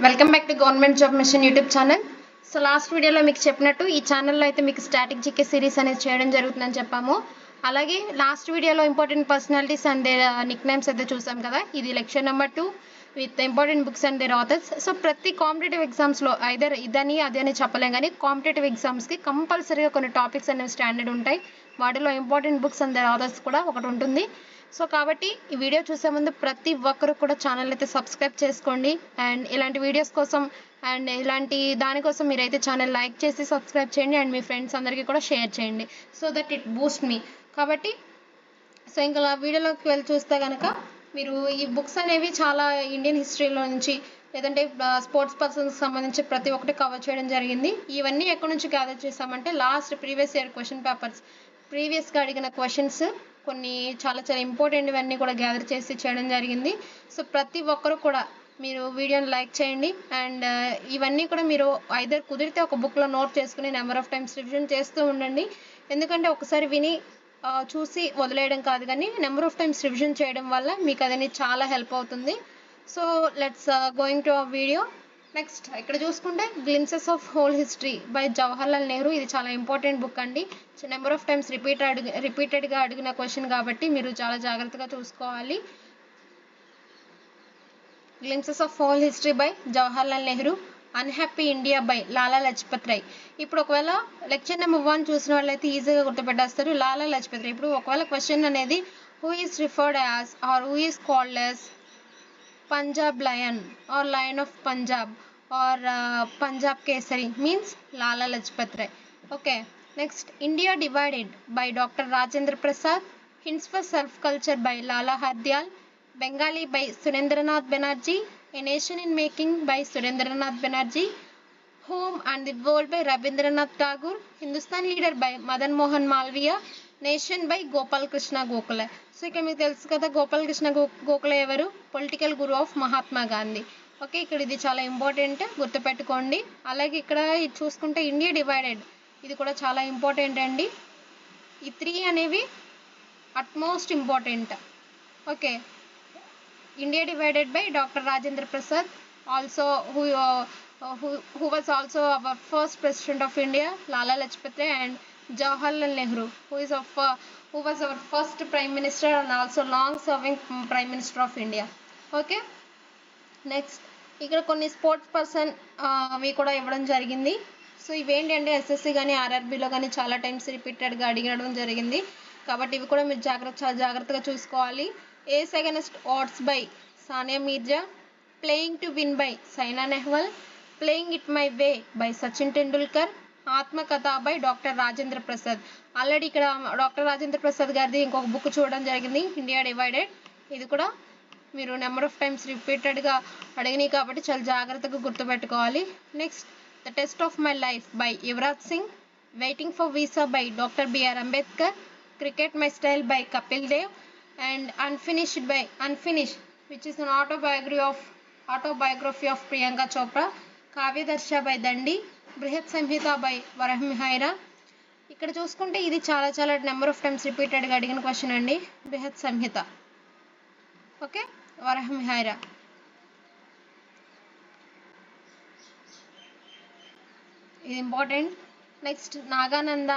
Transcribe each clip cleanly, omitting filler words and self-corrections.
Welcome back to government job mission YouTube channel. So last వీడియోలో మీకు చెప్పినట్టు ఈ ఛానల్లో అయితే మీకు స్టాటిక్ జీకే సిరీస్ అనేది చేయడం జరుగుతుందని చెప్పాము. అలాగే లాస్ట్ వీడియోలో important personalities and nickname అయితే చూసాం కదా. ఇది lecture number 2 with important books and their authors. So ప్రతి కాంపిటేటివ్ ఎగ్జామ్స్లో ఐదర్ ఇదని అదే అని చెప్పలేం, కానీ కాంపిటేటివ్ ఎగ్జామ్స్కి కంపల్సరీగా కొన్ని టాపిక్స్ అనేవి స్టాండర్డ్ ఉంటాయి. వాటిలో important books and their authors కూడా ఒకటి ఉంటుంది. సో కాబట్టి ఈ వీడియో చూసే ముందు ప్రతి ఒక్కరు కూడా ఛానల్ అయితే సబ్స్క్రైబ్ చేసుకోండి. అండ్ ఇలాంటి వీడియోస్ కోసం అండ్ ఇలాంటి దానికోసం మీరైతే ఛానల్ లైక్ చేసి సబ్స్క్రైబ్ చేయండి అండ్ మీ ఫ్రెండ్స్ అందరికీ కూడా షేర్ చేయండి, సో దట్ ఇట్ బూస్ట్ మీ. కాబట్టి సో ఇంకా వీడియోలోకి వెళ్ళి చూస్తే కనుక మీరు ఈ బుక్స్ అనేవి చాలా ఇండియన్ హిస్టరీలో నుంచి లేదంటే స్పోర్ట్స్ పర్సన్స్కి సంబంధించి ప్రతి ఒక్కటి కవర్ చేయడం జరిగింది. ఇవన్నీ ఎక్కడి నుంచి గ్యాదర్ చేసామంటే ప్రీవియస్ ఇయర్ క్వశ్చన్ పేపర్స్, ప్రీవియస్గా అడిగిన క్వశ్చన్స్ కొన్ని చాలా చాలా ఇంపార్టెంట్ ఇవన్నీ కూడా గ్యాదర్ చేసి చేయడం జరిగింది. సో ప్రతి ఒక్కరు కూడా మీరు వీడియోని లైక్ చేయండి అండ్ ఇవన్నీ కూడా మీరు ఐదర్ కుదిరితే ఒక బుక్లో నోట్ చేసుకుని నెంబర్ ఆఫ్ టైమ్స్ రివిజన్ చేస్తూ ఉండండి. ఎందుకంటే ఒకసారి విని చూసి వదిలేయడం కాదు, కానీ నెంబర్ ఆఫ్ టైమ్స్ రివిజన్ చేయడం వల్ల మీకు అదని చాలా హెల్ప్ అవుతుంది. So let's going to our video. Next ఇక్కడ చూసుకుంటే glimpses of whole history by Jawaharlal Nehru. ఇది చాలా ఇంపార్టెంట్ బుక్ అండి. నెంబర్ ఆఫ్ టైమ్స్ రిపీటెడ్గా అడిగిన క్వశ్చన్ కాబట్టి మీరు చాలా జాగ్రత్తగా చూసుకోవాలి. Glimpses of whole history by Jawaharlal Nehru. Unhappy India by Lala Lajpat Rai. ఇప్పుడు ఒకవేళ లెక్చర్ నెంబర్ 1 చూసిన వాళ్ళైతే ఈజీగా గుర్తుపెట్టేస్తారు. లాలా లజపత్ రాయ్. ఇప్పుడు ఒకవేళ క్వశ్చన్ అనేది who is referred as or who is called as Punjab lion or lion of Punjab or Punjab Kesari means Lala Lajpat Rai. Okay. Next India divided by doctor Rajendra Prasad. Hints for self culture by Lala Hardayal. Bengalee by Surendranath Banerjee. A nation in making by Surendranath Banerjee. Home and the world by Rabindranath Tagore. Hindustan leader by Madan Mohan Malaviya. Nation by Gopal Krishna Gokhale. So ఇక్కడ మీకు తెలుసు కదా గోపాల్ కృష్ణ గోఖలే ఎవరు? Political Guru of Mahatma Gandhi. Okay, ఇక్కడ ఇది చాలా important, గుర్తుపెట్టుకోండి. అలాగే ఇక్కడ ఇది చూసుకుంటే ఇండియా డివైడెడ్, ఇది కూడా చాలా ఇంపార్టెంట్ అండి. ఈ 3 అనేవి utmost important. Okay, India divided by doctor Rajendra Prasad, also who was also our first president of India, Lala Lajpat Rai, and Jawaharlal Nehru, who was our first prime minister and also long serving prime minister of India. Okay, next ఇక్కడ కొన్ని sports person అవి కూడా ఇవ్వడం జరిగింది. So ఇవేంటంటే SSC కానీ ఆర్ఆర్బీలో కానీ చాలా టైమ్స్ రిపీటెడ్గా అడగడం జరిగింది, కాబట్టి ఇవి కూడా మీరు చాలా జాగ్రత్తగా చూసుకోవాలి. Ace against odds by Sania Mirza. Playing to win by Saina Nehwal. Playing it my way by Sachin Tendulkar. ఆత్మకథ by doctor Rajendra Prasad. Already ఇక్కడ డాక్టర్ రాజేంద్ర ప్రసాద్ గారిది ఇంకొక బుక్ చూడడం జరిగింది, ఇండియా డివైడెడ్. ఇది కూడా మీరు నెంబర్ ఆఫ్ టైమ్స్ రిపీటెడ్గా అడిగినాయి కాబట్టి చాలా జాగ్రత్తగా గుర్తుపెట్టుకోవాలి. Next the test of my life by Yuvraj Singh. Waiting for visa by doctor BR Ambedkar. Cricket my style by Kapil Dev. And unfinished which is an autobiography of Priyanka Chopra. Kavyadarsha by Dandi. Brihat Samhita by వరహమిహైరా. ఇక్కడ చూసుకుంటే ఇది చాలా చాలా నెంబర్ ఆఫ్ టైమ్స్ రిపీటెడ్గా అడిగిన క్వశ్చన్ అండి, బృహత్ సంహిత. ఓకే, వరహమిహైరా. ఇది ఇంపార్టెంట్. నెక్స్ట్ నాగానంద,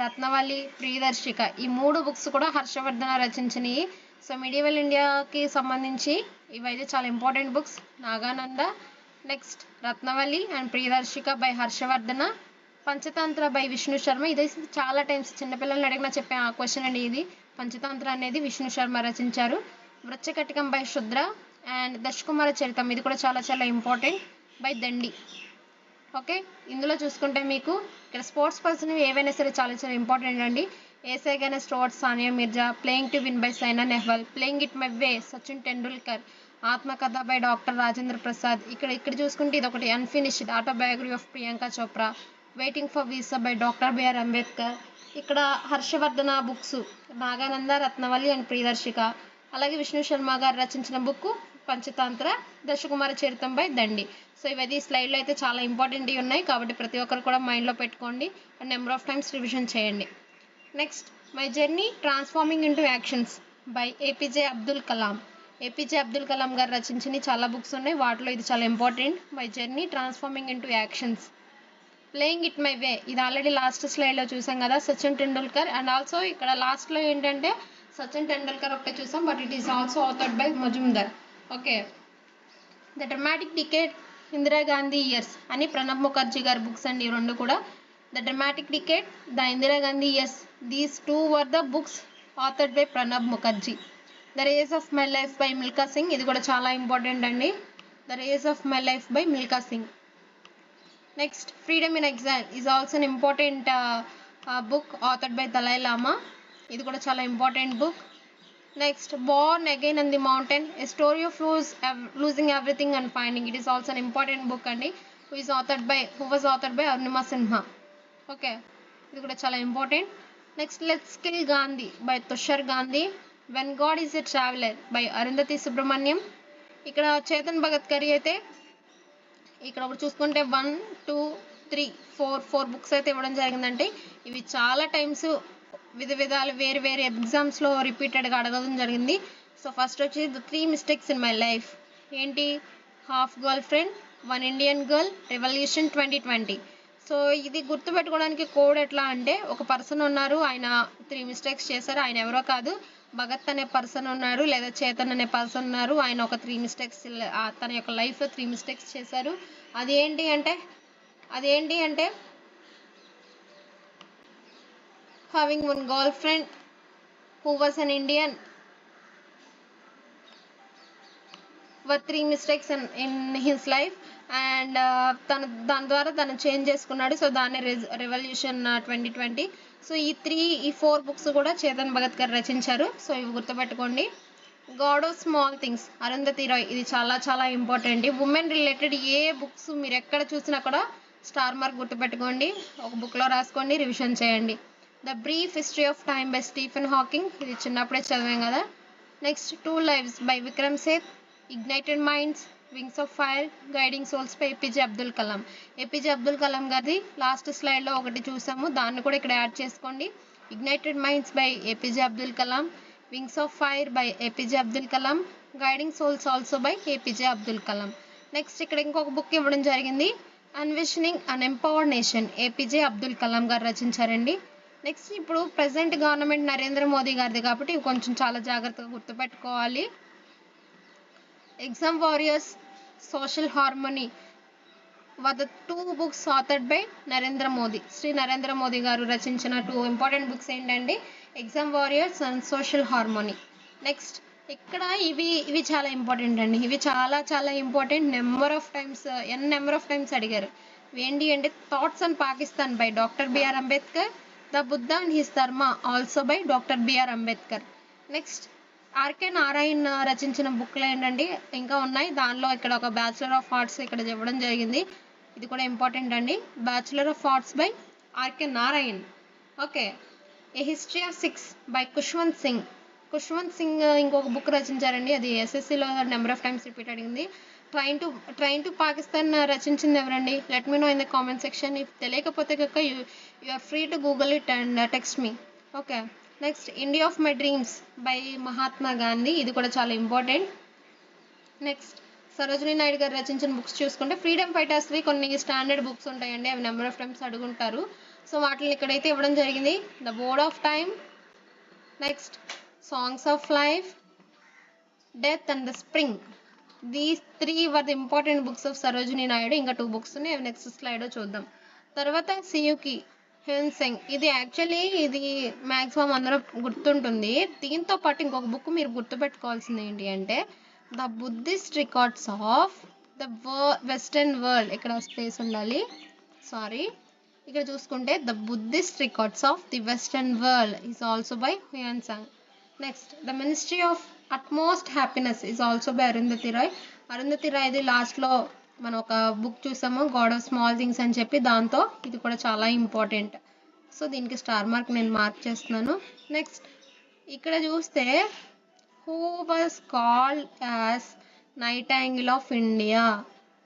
రత్నవల్లి, ప్రియదర్శిక, ఈ 3 బుక్స్ కూడా హర్షవర్ధన రచించినవి. సో మిడివల్ ఇండియాకి సంబంధించి ఇవైతే చాలా important books. Nagananda, next Ratnavali and Priyadarshika by Harshavardhana. Panchatantra by Vishnu Sharma. ఇది చాలా టైమ్స్ చిన్నపిల్లల్ని అడిగిన చెప్పే క్వశ్చన్ అండి ఇది. పంచతంత్ర అనేది విష్ణు శర్మ రచించారు. వృచ్చకటికం బై శుద్ర అండ్ దశకుమార చరితం, ఇది కూడా చాలా చాలా ఇంపార్టెంట్, బై దండి. ఓకే, ఇందులో చూసుకుంటే మీకు ఇక్కడ స్పోర్ట్స్ పర్సన్ ఏవైనా సరే చాలా చాలా ఇంపార్టెంట్ అండి. Ace against odds Sania Mirza. Playing to win by Saina Nehwal. Playing it my way Sachin Tendulkar. ఆత్మకథ బై డాక్టర్ రాజేంద్ర ప్రసాద్. ఇక్కడ చూసుకుంటే ఇది ఒకటి unfinished autobiography of Priyanka Chopra. Waiting for visa by doctor BR Ambedkar. ఇక్కడ హర్షవర్ధన బుక్స్ నాగానంద, రత్నవల్లి అండ్ ప్రియదర్శిక. అలాగే విష్ణు శర్మ గారు రచించిన బుక్ పంచతంత్ర, దశకుమార చరితం బై దండి. సో ఇవన్నీ స్లైడ్లో అయితే చాలా ఇంపార్టెంట్ ఉన్నాయి, కాబట్టి ప్రతి ఒక్కరు కూడా మైండ్లో పెట్టుకోండి and number of times revision చేయండి. Next my journey transforming into actions by APJ Abdul Kalam. APJ Abdul Kalam గారు రచించిన చాలా బుక్స్ ఉన్నాయి, వాటిలో ఇది చాలా important. My journey transforming into actions, playing it my way, ఇది ఆల్రెడీ లాస్ట్ స్లైడ్లో చూసాం కదా, సచిన్ టెండూల్కర్. అండ్ ఆల్సో ఇక్కడ లాస్ట్లో ఏంటంటే సచిన్ టెండూల్కర్ ఒకటే చూసాం, but it is also authored by Majumdar. Okay, the dramatic decade, Indira Gandhi years అని ప్రణబ్ ముఖర్జీ గారి బుక్స్ అండి ఈ రెండు కూడా. The dramatic decade, the Indira Gandhi years, these two were the books authored by Pranab Mukherjee. The race of my life by Milkha Singh, ఇది కూడా చాలా ఇంపార్టెంట్ అండి. The race of my life by Milkha Singh. Next, freedom in exhale is also an important book authored by Dalai Lama, ఇది కూడా చాలా important book. Next, born again on the mountain, a story of losing everything and finding, it is also an important book అండి. Who was authored by Arunima Sinha. Okay, ఇది కూడా చాలా important. Next, let's kill Gandhi by Tushar Gandhi. When god is a traveller by Arundhathi Subramaniam. ఇక్కడ చేతన్ భగత్ గారి అయితే ఇక్కడ ఒకటి చూసుకుంటే 1, 2, 3, 4 బుక్స్ అయితే ఇవ్వడం జరిగిందంటే ఇవి చాలా టైమ్స్ విధాలు వేరు వేరే ఎగ్జామ్స్లో రిపీటెడ్గా అడగడం జరిగింది. సో ఫస్ట్ వచ్చి the 3 mistakes in my life ఏంటి, half girl friend, 1 Indian girl, revolution 2020. So ఇది గుర్తుపెట్టుకోవడానికి కోడ్ ఎట్లా అంటే, ఒక పర్సన్ ఉన్నారు, ఆయన 3 మిస్టేక్స్ చేశారు. ఆయన ఎవరో కాదు, భగత్ అనే పర్సన్ ఉన్నారు, లేదా చేతన్ అనే పర్సన్ ఉన్నారు. ఆయన ఒక 3 మిస్టేక్స్, తన యొక్క లైఫ్లో 3 మిస్టేక్స్ చేశారు. అదేంటి అంటే having one girlfriend who was an Indian, were 3 mistakes in his life, and దాని ద్వారా తను చేంజ్ చేసుకున్నాడు. సో దాన్ని రెవల్యూషన్ 2020. సో ఈ 4 బుక్స్ కూడా చేతన్ భగత్ గారు రచించారు. సో ఇవి గుర్తుపెట్టుకోండి. God of small things, Arundhati Roy, ఇది చాలా చాలా ఇంపార్టెంట్. ఉమెన్ రిలేటెడ్ ఏ బుక్స్ మీరు ఎక్కడ చూసినా కూడా స్టార్ మార్క్ గుర్తుపెట్టుకోండి, ఒక బుక్లో రాసుకోండి, రివిజన్ చేయండి. The brief history of time by Stephen Hawking, ఇది చిన్నప్పుడే చదివాం కదా. Next, 2 lives by Vikram Seth, ignited minds, wings of fire, guiding souls by APJ Abdul Kalam. APJ Abdul Kalam గారిది లాస్ట్ స్లైడ్లో ఒకటి చూసాము, దాన్ని కూడా ఇక్కడ యాడ్ చేసుకోండి. Ignited minds by APJ Abdul Kalam, wings of fire by APJ Abdul Kalam, guiding souls also by APJ Abdul Kalam. Next, ఇక్కడ ఇంకొక బుక్ ఇవ్వడం జరిగింది, envisioning an empowered nation, APJ Abdul Kalam garu రచించారండి. నెక్స్ట్, ఇప్పుడు ప్రెసెంట్ గవర్నమెంట్ నరేంద్ర మోదీ గారిది కాబట్టి ఇవి కొంచెం చాలా జాగ్రత్తగా గుర్తుపెట్టుకోవాలి. Exam warriors, social harmony were the 2 books authored by Narendra Modi. Shri Narendra Modi garu రచించిన 2 ఇంపార్టెంట్ బుక్స్ ఏంటండి, exam warriors and social harmony. Next, ఇక్కడ ఇవి చాలా ఇంపార్టెంట్ అండి, ఇవి చాలా చాలా ఇంపార్టెంట్. నెంబర్ ఆఫ్ టైమ్స్ అడిగారు. ఏంటి అంటే, thoughts on Pakistan by doctor BR Ambedkar, the Buddha and his Dharma also by doctor BR Ambedkar. Next, RK Narayan రచించిన బుక్లు ఏంటండి ఇంకా ఉన్నాయి, దానిలో ఇక్కడ ఒక బ్యాచులర్ ఆఫ్ ఆర్ట్స్ ఇక్కడ ఇవ్వడం జరిగింది, ఇది కూడా ఇంపార్టెంట్ అండి. Bachelor of arts by RK Narayan. Okay, a history of 6 by Khushwant Singh ఇంకొక బుక్ రచించారండి, అది ఎస్ఎస్సిలో నెంబర్ ఆఫ్ టైమ్స్ రిపీట్ అడిగింది. ట్రైన్ టు పాకిస్తాన్ రచించింది ఎవరండి, let me know in the comment section. If తెలియకపోతే కనుక you are free to Google it and text me. Okay, next, India of my dreams by Mahatma Gandhi, ఇది కూడా చాలా ఇంపార్టెంట్. నెక్స్ట్, సరోజినీ నాయుడు గారు రచించిన బుక్స్ చూసుకుంటే, ఫ్రీడమ్ ఫైటర్స్వి కొన్ని స్టాండర్డ్ బుక్స్ ఉంటాయండి, అవి నెంబర్ ఆఫ్ టైమ్స్ అడుగుంటారు. సో వాటిని ఇక్కడైతే ఇవ్వడం జరిగింది. The board of time, next songs of life, death and the spring. These 3 were the important books of Sarojini Naidu. ఇంకా 2 బుక్స్ ఉన్నాయి, అవి నెక్స్ట్ స్లైడ్లో చూద్దాం. తర్వాత సియుకి హ్యూన్సెంగ్, ఇది యాక్చువల్లీ ఇది మ్యాక్సిమం అందరూ గుర్తుంటుంది. దీంతో పాటు ఇంకొక బుక్ మీరు గుర్తుపెట్టుకోవాల్సింది ఏంటి అంటే, the Buddhist records of the western world, ఇక్కడ స్పేస్ ఉండాలి, సారీ, ఇక్కడ చూసుకుంటే the Buddhist records of the western world is also by Hiuen Tsang. Next, the ministry of utmost happiness is also by Arundhati Roy. Arundhati రాయ్ది లాస్ట్లో మనం ఒక బుక్ చూసాము, గాడ్ ఆఫ్ స్మాల్ థింగ్స్ అని చెప్పి, దాంతో ఇది కూడా చాలా ఇంపార్టెంట్. సో దీనికి స్టార్ మార్క్ నేను మార్క్ చేస్తున్నాను. నెక్స్ట్, ఇక్కడ చూస్తే who was called as nightingale of India,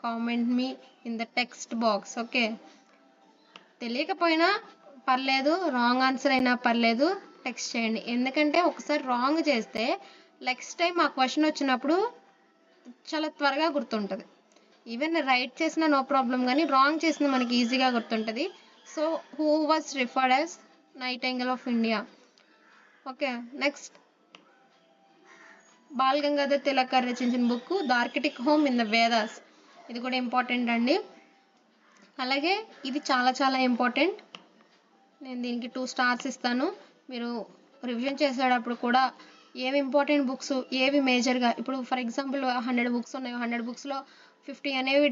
comment me in the text box. Okay, తెలియకపోయినా పర్లేదు, రాంగ్ ఆన్సర్ అయినా పర్లేదు, టెక్స్ట్ చేయండి. ఎందుకంటే ఒకసారి రాంగ్ చేస్తే నెక్స్ట్ టైం ఆ క్వశ్చన్ వచ్చినప్పుడు చాలా త్వరగా గుర్తుంటుంది. ఈవెన్ రైట్ చేసినా నో ప్రాబ్లం, కానీ రాంగ్ చేసినా మనకి ఈజీగా గుర్తుంటుంది. So who was referred as nightingale of India? Okay, next Bal Gangadhar Tilak గారు రచించిన book the Arctic home in the Vedas. ఇది కూడా ఇంపార్టెంట్ అండి. అలాగే ఇది చాలా చాలా ఇంపార్టెంట్. నేను దీనికి 2 స్టార్స్ ఇస్తాను. మీరు రివిజన్ చేసేటప్పుడు కూడా ఏవి ఇంపార్టెంట్ బుక్స్, ఏవి మేజర్గా, ఇప్పుడు ఫర్ ఎగ్జాంపుల్ 100 బుక్స్ ఉన్నాయి, 100 బుక్స్లో 50 అనేవి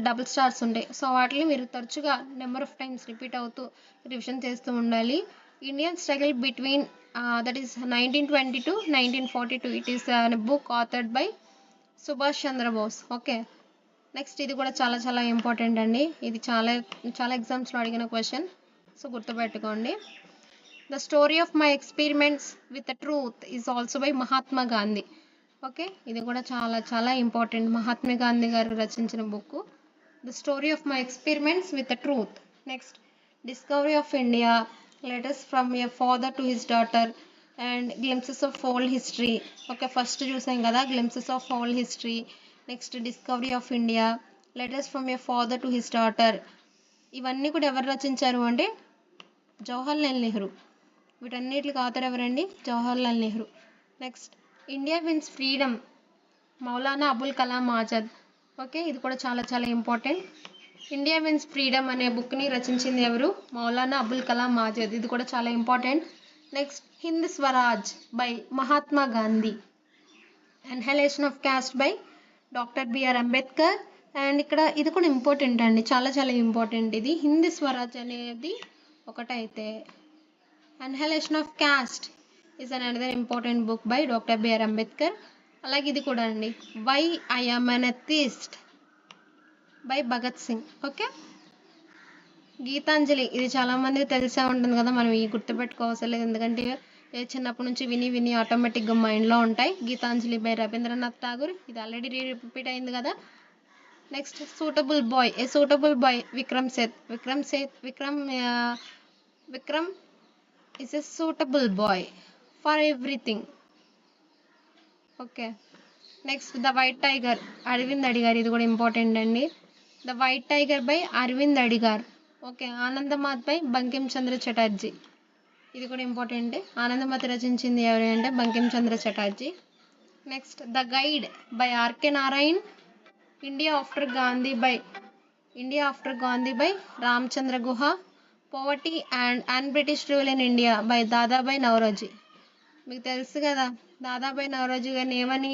డబుల్ స్టార్స్ ఉంటాయి. సో వాటిని మీరు తరచుగా నెంబర్ ఆఫ్ టైమ్స్ రిపీట్ అవుతూ రివిజన్ చేస్తూ ఉండాలి. Indian struggle between that is 1920 to 1942. It is book authored by Subhash Chandrabose. Okay, next ఇది కూడా చాలా చాలా ఇంపార్టెంట్ అండి. ఇది చాలా చాలా ఎగ్జామ్స్లో అడిగిన క్వశ్చన్, సో గుర్తుపెట్టుకోండి. The story of my experiments with the truth is also by Mahatma Gandhi. Okay, ఇది కూడా చాలా చాలా ఇంపార్టెంట్. మహాత్మా గాంధీ గారు రచించిన book the story of my experiments with the truth. Next discovery of India, letters from a father to his daughter and glimpses of old history. Okay, first చూసాం కదా glimpses of old history. Next discovery of India, letters from a father to his daughter. ఇవన్నీ కూడా ఎవరు రచించారు అంటే జవహర్లాల్ నెహ్రూ. వీటన్నిటికి author ఎవరండి? Jawaharlal Nehru. Next India wins freedom, Maulana Abul Kalam Azad. Okay, ఇది కూడా చాలా చాలా ఇంపార్టెంట్. ఇండియా విన్స్ ఫ్రీడమ్ అనే బుక్ని రచించింది ఎవరు? మౌలానా అబుల్ కలాం ఆజాద్. ఇది కూడా చాలా important. Next Hind Swaraj by Mahatma Gandhi. Annihilation of caste by doctor BR Ambedkar. And ఇక్కడ ఇది కూడా ఇంపార్టెంట్ అండి, చాలా చాలా ఇంపార్టెంట్. ఇది హింద్ స్వరాజ్ అనేది ఒకటైతే annihilation of caste is another important book by doctor BR Ambedkar. అలాగే ఇది కూడా అండి why I am an atheist by Bhagat Singh. Okay, Gitanjali ఇది చాలా మందికి తెలిసే ఉంటుంది కదా, మనం ఈ గుర్తుపెట్టుకోవసరం లేదు, ఎందుకంటే చిన్నప్పటి నుంచి విని విని ఆటోమేటిక్గా మైండ్లో ఉంటాయి. గీతాంజలి బై రవీంద్రనాథ్ ఠాగూర్, ఇది ఆల్రెడీ రిపీట్ అయింది కదా. Next suitable boy, a suitable boy Vikram Seth. Vikram is a suitable boy for everything. Okay, next the white tiger, Aravind Adiga. ఇది కూడా ఇంపార్టెంట్ అండి. The white tiger by Aravind Adiga. Okay, Anandamath by Bankim Chandra Chatterjee. ఇది కూడా ఇంపార్టెంట్. ఆనందమాత్ రచించింది ఎవరు అంటే Bankim Chandra Chatterjee. Next the guide by RK Narayan. India after Gandhi by Ramachandra Guha. Poverty and un British rule in India by Dadabhai Naoroji. మీకు తెలుసు కదా దాదాబాయ్ నౌరోజీ గారిని ఏమని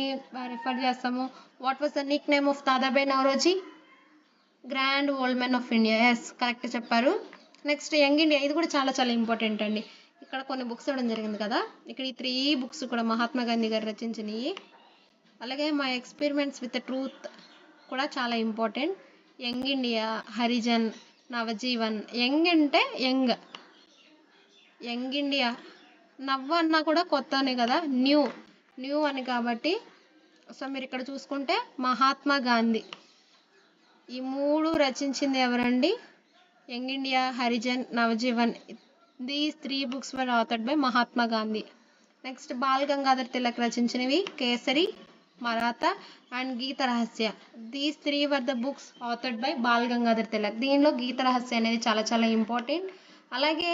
రిఫర్ చేస్తాము? What was the nickname of Dadabhai Naoroji? Grand old man of India. Yes, correct చెప్పారు. నెక్స్ట్ యంగ్ ఇండియా, ఇది కూడా చాలా చాలా ఇంపార్టెంట్ అండి. ఇక్కడ కొన్ని బుక్స్ ఇవ్వడం జరిగింది కదా, ఇక్కడ ఈ 3 బుక్స్ కూడా మహాత్మా గాంధీ గారు రచించినవి. అలాగే మై ఎక్స్పెరిమెంట్స్ విత్ ట్రూత్ కూడా చాలా important. Young India, Harijan, Navjivan. Young అంటే యంగ్ ఇండియా, నవ్వు అన్నా కూడా కొత్త అని కదా, న్యూ అని కాబట్టి. సో మీరు ఇక్కడ చూసుకుంటే మహాత్మా గాంధీ ఈ 3 రచించింది ఎవరండి? Young India, Harijan, Navajivan. These 3 books were authored by Mahatma Gandhi. Next Bal Gangadhar Tilak రచించినవి Kesari, Maratha and Gita Rahasya. These 3 were the books authored by Bal Gangadhar Tilak. దీనిలో గీత రహస్య అనేది చాలా చాలా ఇంపార్టెంట్. అలాగే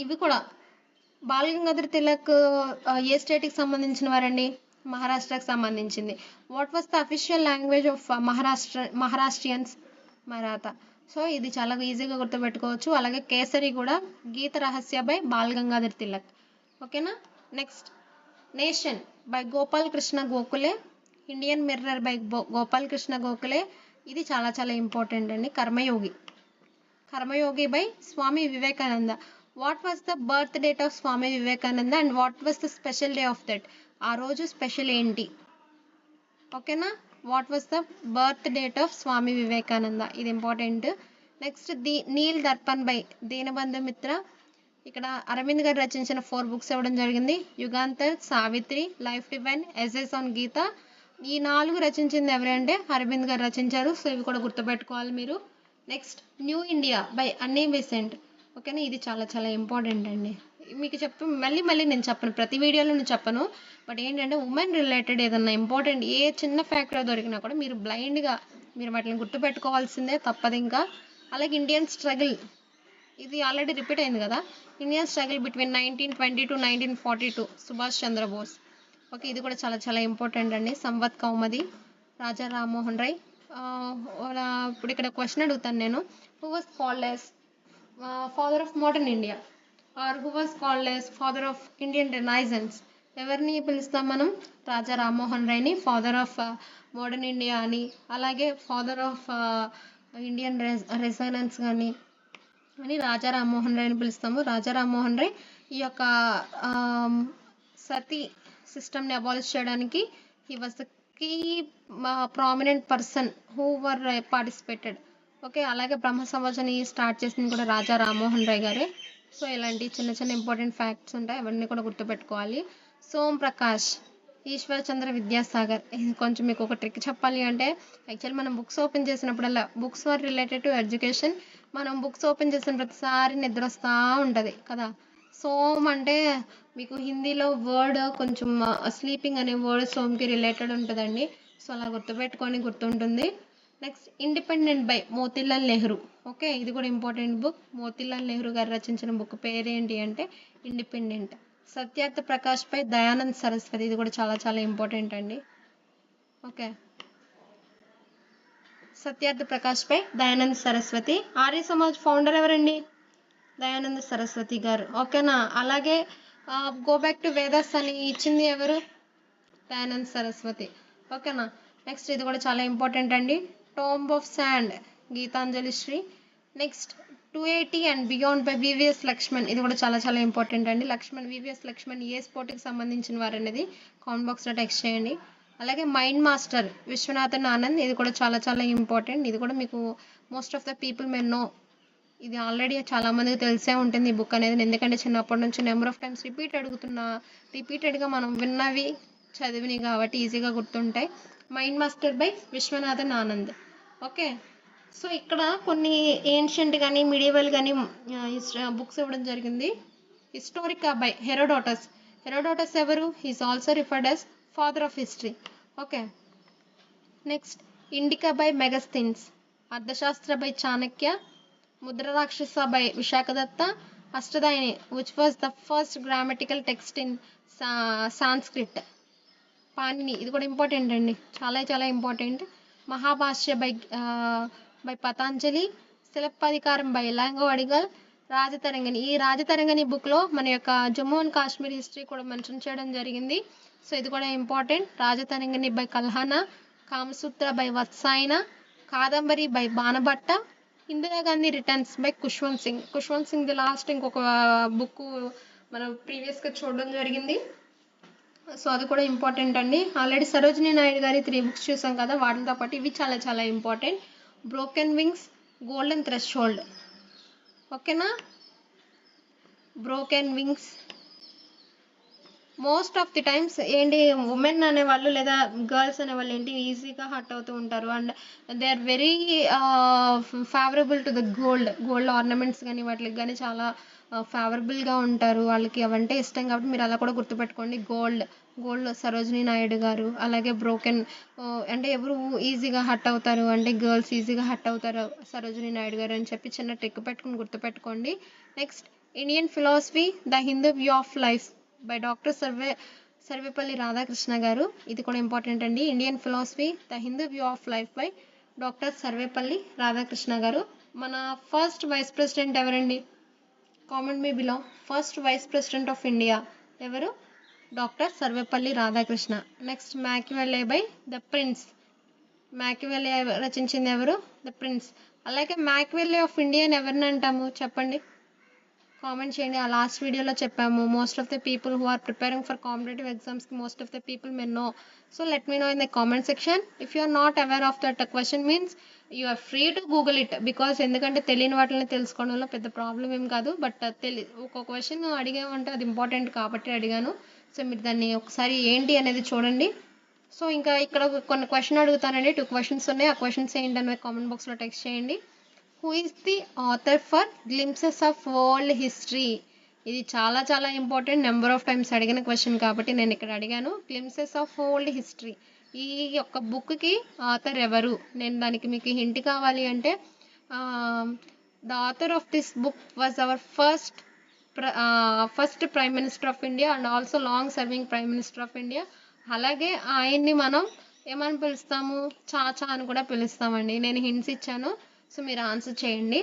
ఇవి కూడా బాల్ గంగాధర్ తిలక్ ఏ స్టేట్కి సంబంధించిన వారండి? మహారాష్ట్రకు సంబంధించింది. What was the official language of Maharashtrians? Maratha. So ఇది చాలా ఈజీగా గుర్తుపెట్టుకోవచ్చు. అలాగే కేసరి కూడా గీత రహస్య బై బాల్ గంగాధర్ తిలక్. ఓకేనా. Next nation by Gopal Krishna Gokhale. Indian mirror by Gopal Krishna Gokhale. ఇది చాలా చాలా ఇంపార్టెంట్ అండి. Karmayogi by Swami Vivekananda. What was the birth date of Swami Vivekananda and what was the special day of that? ఆ రోజు స్పెషల్ ఏంటి? ఓకేనా. What was the birth date of Swami Vivekananda, ఇది important. Next Nil Darpan by Dinabandhu Mitra. ఇక్కడ అరవింద్ గారు రచించిన 4 books ఇవ్వడం జరిగింది. Jugantar, Savitri, life divine, essays on Gita. ఈ 4 రచించింది ఎవరంటే అరవింద్ గారు రచించారు. సో ఇవి కూడా గుర్తుపెట్టుకోవాలి మీరు. నెక్స్ట్ న్యూ ఇండియా బై అన్నీ బెసెంట్. ఓకేనా, ఇది చాలా చాలా ఇంపార్టెంట్ అండి. మీకు మళ్ళీ మళ్ళీ నేను చెప్పను, ప్రతి వీడియోలో నేను చెప్పను. బట్ ఏంటంటే ఉమెన్ రిలేటెడ్ ఏదన్నా ఇంపార్టెంట్ ఏ చిన్న ఫ్యాక్టర్ దొరికినా కూడా మీరు బ్లైండ్గా మీరు వాటిని గుర్తుపెట్టుకోవాల్సిందే, తప్పదు ఇంకా. అలాగే ఇండియన్ స్ట్రగుల్, ఇది ఆల్రెడీ రిపీట్ అయింది కదా. Indian struggle between 1920 to 1942 Subhash Chandrabose. Okay, ఇది కూడా చాలా చాలా ఇంపార్టెంట్ అండి. సంవత్ కౌముది, రాజా రామ్మోహన్ రాయ్. ఇప్పుడు ఇక్కడ క్వశ్చన్ అడుగుతాను నేను. Who was called as father of modern India, or who was called as father of Indian renaissance? ఎవరిని పిలుస్తాం మనం? రాజా రామ్మోహన్ రాయ్ని ఫాదర్ ఆఫ్ మోడర్న్ ఇండియా అని, అలాగే ఫాదర్ ఆఫ్ ఇండియన్ రెసనెన్స్ కానీ అని రాజా రామ్మోహన్ రాయ్ని పిలుస్తాము. రాజా రామ్మోహన్ రాయ్ ఈ యొక్క సతీ సిస్టమ్ని అబాలిష్ చేయడానికి he was the key prominent person who were participated. Okay, అలాగే బ్రహ్మ సమాజాన్ని స్టార్ట్ చేసింది కూడా రాజా రామ్మోహన్ రాయ్ గారే. సో ఇలాంటి చిన్న చిన్న ఇంపార్టెంట్ ఫ్యాక్ట్స్ ఉంటాయి, అవన్నీ కూడా గుర్తుపెట్టుకోవాలి. సోమ్ ప్రకాష్, ఈశ్వర్ చంద్ర విద్యాసాగర్. కొంచెం మీకు ఒక ట్రిక్ చెప్పాలి అంటే, యాక్చువల్లీ మనం బుక్స్ ఓపెన్ చేసినప్పుడల్లా books are related to education, మనం బుక్స్ ఓపెన్ చేసిన ప్రతిసారి నిద్ర వస్తూ ఉంటుంది కదా. సోమ్ అంటే మీకు హిందీలో వర్డ్ కొంచెం స్లీపింగ్ అనే వర్డ్ సోమ్కి రిలేటెడ్ ఉంటుందండి. సో అలా గుర్తుపెట్టుకొని గుర్తుంటుంది. Next independent by Motilal Nehru. Okay, ఇది కూడా ఇంపార్టెంట్ బుక్. మోతీలాల్ నెహ్రూ గారు రచించిన బుక్ పేరేంటి అంటే ఇండిపెండెంట్. సత్యార్థ ప్రకాష్ పై దయానంద్ సరస్వతి, ఇది కూడా చాలా చాలా ఇంపార్టెంట్ అండి. ఓకే, సత్యార్థ ప్రకాష్ పై దయానంద్ సరస్వతి. ఆర్య సమాజ్ ఫౌండర్ ఎవరండి? దయానంద సరస్వతి గారు. ఓకేనా. అలాగే గో బ్యాక్ టు వేదాస్ అని ఇచ్చింది ఎవరు? దయానంద్ సరస్వతి. ఓకేనా. నెక్స్ట్ ఇది కూడా చాలా ఇంపార్టెంట్ అండి. Tomb of sand, Geetanjali Shree. Next 280 and beyond by VVS Laxman, ఇది కూడా చాలా చాలా ఇంపార్టెంట్ అండి. వివిఎస్ లక్ష్మణ్ ఏ స్పోర్ట్కి సంబంధించిన వారు అనేది కామెంట్ బాక్స్లో టెక్స్ట్ చేయండి. అలాగే మైండ్ మాస్టర్ విశ్వనాథన్ ఆనంద్, ఇది కూడా చాలా చాలా ఇంపార్టెంట్. ఇది కూడా మీకు most of the people may no, ఇది ఆల్రెడీ చాలా మందికి తెలిసే ఉంటుంది ఈ బుక్ అనేది, ఎందుకంటే చిన్నప్పటి నుంచి నెంబర్ ఆఫ్ టైమ్స్ రిపీటెడ్గా మనం విన్నవి చదివినవి కాబట్టి ఈజీగా గుర్తుంటాయి. Mind master by Viswanathan Anand. Okay, so ఇక్కడ కొన్ని ఏన్షియంట్ కానీ మిడివల్ కానీ బుక్స్ ఇవ్వడం జరిగింది. హిస్టోరికా బై హెరోడోటస్ ఎవరు? He's also referred as father of history. Okay, next Indica by Megasthenes, Arthashastra by Chanakya, Mudra Rakshasa by Vishakhadatta, Ashtadhyayi which was the first grammatical text in Sanskrit, Panini, ఇది కూడా important అండి, చాలా చాలా important. Mahabhashya by Patanjali, Silappatikaram by Ilango Adigal, Rajatarangini. ఈ రాజతరంగిణి బుక్లో మన యొక్క జమ్మూ అండ్ కాశ్మీర్ హిస్టరీ కూడా మెన్షన్ చేయడం జరిగింది. సో ఇది కూడా important. Rajatarangini by కల్హనా, Kamasutra by వత్సాయన, Kadambari by Banabhatta, Indira Gandhi returns by Khushwant Singh the last ఇంకొక బుక్ మనం ప్రీవియస్గా చూడడం జరిగింది. సో అది కూడా ఇంపార్టెంట్ అండి. ఆల్రెడీ సరోజినీ నాయుడు గారి 3 బుక్స్ చూసాం కదా, వాటితో పాటు ఇవి చాలా చాలా important. Broken wings, golden threshold. ఓకేనా. Broken wings most of the times ఏంటి, ఉమెన్ అనేవాళ్ళు లేదా గర్ల్స్ అనేవాళ్ళు ఏంటి ఈజీగా హర్ట్ అవుతూ ఉంటారు. And they are very favourable to the gold ornaments కానీ వాటికి కానీ చాలా ఫేవరబుల్గా ఉంటారు. వాళ్ళకి అవంటే ఇష్టం కాబట్టి మీరు అలా కూడా గుర్తుపెట్టుకోండి. గోల్డ్ సరోజినీ నాయుడు గారు. అలాగే బ్రోకెన్ అంటే ఎవరు ఈజీగా హర్ట్ అవుతారు అంటే గర్ల్స్ ఈజీగా హర్ట్ అవుతారు, సరోజినీ నాయుడు గారు అని చెప్పి చిన్న ట్రిక్ పెట్టుకుని గుర్తుపెట్టుకోండి. Next Indian philosophy the Hindu view of life by doctor Sarvepalli Radhakrishna garu, ఇది కూడా ఇంపార్టెంట్ అండి. Indian philosophy the Hindu view of life by doctor Sarvepalli Radhakrishna garu. మన ఫస్ట్ వైస్ ప్రెసిడెంట్ ఎవరండి? Comment me below. First vice president of India ఎవరు? Doctor Sarvepalli Radhakrishna. Next Machiavelli by the prince, Machiavelli రచించింది ఎవరు? The prince. అలాగే Machiavelli of India అని ఎవరిని అంటాము చెప్పండి, కామెంట్ చేయండి. ఆ లాస్ట్ వీడియోలో చెప్పాము. Most of the people who are preparing for competitive ఎగ్జామ్స్కి most of the people may know. So let me know in the comment section. If you are not aware of that question means you are free to Google it, because ఎందుకంటే తెలియని వాటిని తెలుసుకోవడంలో పెద్ద problem ఏం కాదు. But ఒక question అడిగామంటే అది important కాబట్టి అడిగాను. సో మీరు దాన్ని ఒకసారి ఏంటి అనేది చూడండి. సో ఇంకా ఇక్కడ కొన్ని క్వశ్చన్ అడుగుతానండి, 2 క్వశ్చన్స్ ఉన్నాయి. ఆ క్వశ్చన్స్ ఏంటనేది కామెంట్ బాక్స్లో టెక్స్ట్ చేయండి. Who is the author for Glimpses of World History? ఇది చాలా చాలా ఇంపార్టెంట్, నెంబర్ ఆఫ్ టైమ్స్ అడిగిన క్వశ్చన్ కాబట్టి నేను ఇక్కడ అడిగాను. గ్లిమ్సెస్ ఆఫ్ ఓల్డ్ హిస్టరీ, ఈ యొక్క బుక్కి ఆథర్ ఎవరు? నేను దానికి మీకు హింట్ కావాలి అంటే the author of this book was our first prime minister of India and also long serving prime minister of India. అలాగే ఆయన్ని మనం ఏమని పిలుస్తాము? చాచా అని కూడా పిలుస్తామండి. నేను హింట్స్ ఇచ్చాను, సో మీరు ఆన్సర్ చేయండి.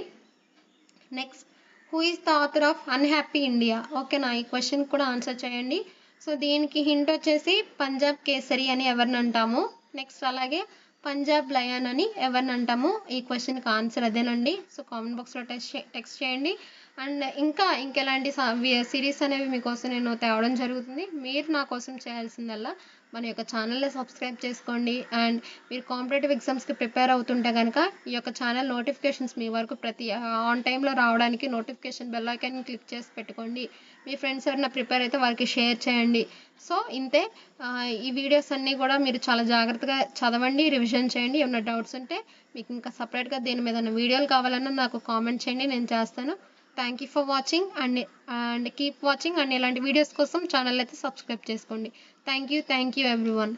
Next, who is the author of unhappy India? ఓకేనా, ఈ క్వశ్చన్ కూడా ఆన్సర్ చేయండి. సో దీనికి హింట్ వచ్చేసి పంజాబ్ కేసరి అని ఎవరిని అంటాము. నెక్స్ట్ అలాగే పంజాబ్ లయన్ అని ఎవరిని అంటాము. ఈ క్వశ్చన్కి ఆన్సర్ అదేనండి. సో కామెంట్ బాక్స్లో టెక్స్ట్ చేయండి. అండ్ ఇంకెలాంటి సిరీస్ అనేవి మీకోసం నేను తేవడం జరుగుతుంది. మీరు నా కోసం చేయాల్సిందల్లా మన యొక్క ఛానల్ని సబ్స్క్రైబ్ చేసుకోండి. అండ్ మీరు కాంపిటేటివ్ ఎగ్జామ్స్కి ప్రిపేర్ అవుతుంటే కనుక ఈ యొక్క ఛానల్ నోటిఫికేషన్స్ మీ వరకు ప్రతి ఆన్ టైంలో రావడానికి నోటిఫికేషన్ బెల్ ఐకాన్ని క్లిక్ చేసి పెట్టుకోండి. మీ ఫ్రెండ్స్ ఎవరైనా ప్రిపేర్ అయితే వారికి షేర్ చేయండి. సో ఇంతే, ఈ వీడియోస్ అన్నీ కూడా మీరు చాలా జాగ్రత్తగా చదవండి, రివిజన్ చేయండి. ఏమైనా డౌట్స్ ఉంటే మీకు ఇంకా సపరేట్గా దేని మీద వీడియోలు కావాలన్నా నాకు కామెంట్ చేయండి, నేను చేస్తాను. Thank you for watching and keep watching. And ఇలాంటి వీడియోస్ కోసం ఛానల్ అయితే సబ్స్క్రైబ్ చేసుకోండి. Thank you everyone.